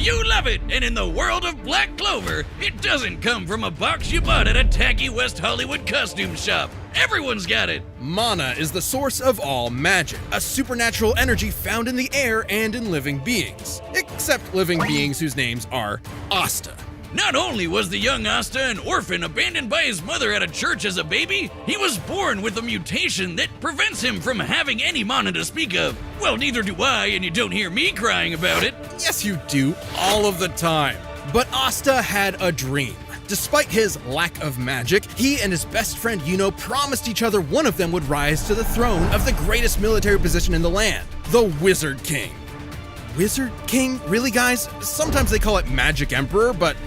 you love it, and in the world of black clover, it doesn't come from a box you bought at a tacky West Hollywood costume shop. Everyone's got it. Mana is the source of all magic, a supernatural energy found in the air and in living beings. Except living beings whose names are Asta. Not only was the young Asta an orphan abandoned by his mother at a church as a baby, he was born with a mutation that prevents him from having any mana to speak of. Well, neither do I, and you don't hear me crying about it. Yes, you do, all of the time. But Asta had a dream. Despite his lack of magic, he and his best friend Yuno promised each other one of them would rise to the throne of the greatest military position in the land, the Wizard King. Wizard King? Really, guys? Sometimes they call it Magic Emperor, but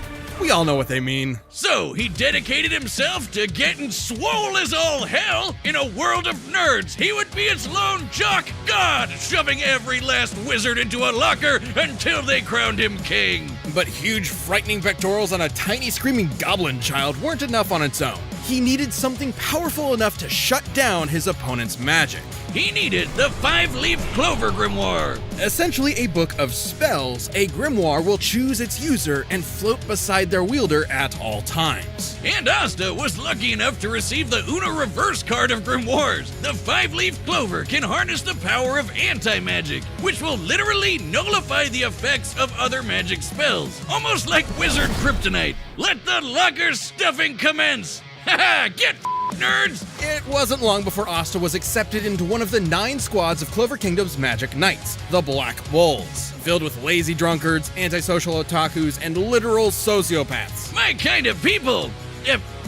we all know what they mean. So he dedicated himself to getting swole as all hell. In a world of nerds, he would be its lone jock god, shoving every last wizard into a locker until they crowned him king. But huge, frightening pectorals on a tiny, screaming goblin child weren't enough on its own. He needed something powerful enough to shut down his opponent's magic. He needed the 5-leaf clover grimoire. Essentially a book of spells, a grimoire will choose its user and float beside their wielder at all times. And Asta was lucky enough to receive the Uno reverse card of grimoires. The 5-leaf clover can harness the power of anti-magic, which will literally nullify the effects of other magic spells. Almost like wizard kryptonite. Let the locker stuffing commence! Haha, get nerds! It wasn't long before Asta was accepted into one of the 9 squads of Clover Kingdom's Magic Knights, the Black Bulls, filled with lazy drunkards, antisocial otakus, and literal sociopaths. My kind of people!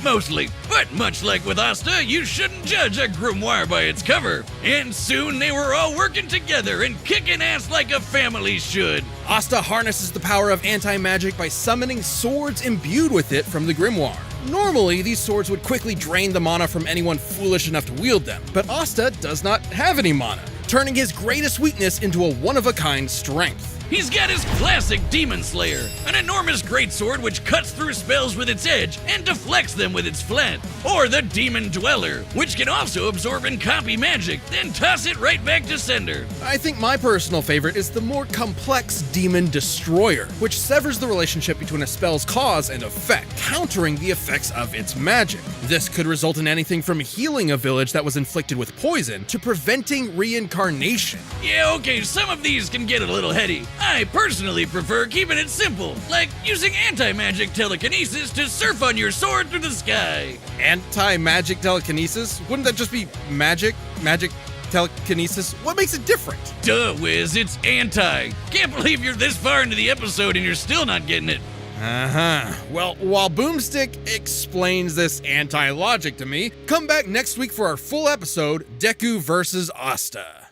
Mostly. But much like with Asta, you shouldn't judge a grimoire by its cover. And soon they were all working together and kicking ass like a family should. Asta harnesses the power of anti-magic by summoning swords imbued with it from the grimoire. Normally, these swords would quickly drain the mana from anyone foolish enough to wield them, but Asta does not have any mana, turning his greatest weakness into a one-of-a-kind strength. He's got his classic Demon Slayer, an enormous greatsword which cuts through spells with its edge and deflects them with its flat. Or the Demon Dweller, which can also absorb and copy magic, then toss it right back to sender. I think my personal favorite is the more complex Demon Destroyer, which severs the relationship between a spell's cause and effect, countering the effects of its magic. This could result in anything from healing a village that was inflicted with poison to preventing reincarnation. Yeah, okay, some of these can get a little heady. I personally prefer keeping it simple, like using anti-magic telekinesis to surf on your sword through the sky. Anti-magic telekinesis? Wouldn't that just be magic telekinesis? What makes it different? Duh, Wiz, it's anti. Can't believe you're this far into the episode and you're still not getting it. Well, while Boomstick explains this anti-logic to me, come back next week for our full episode, Deku vs. Asta.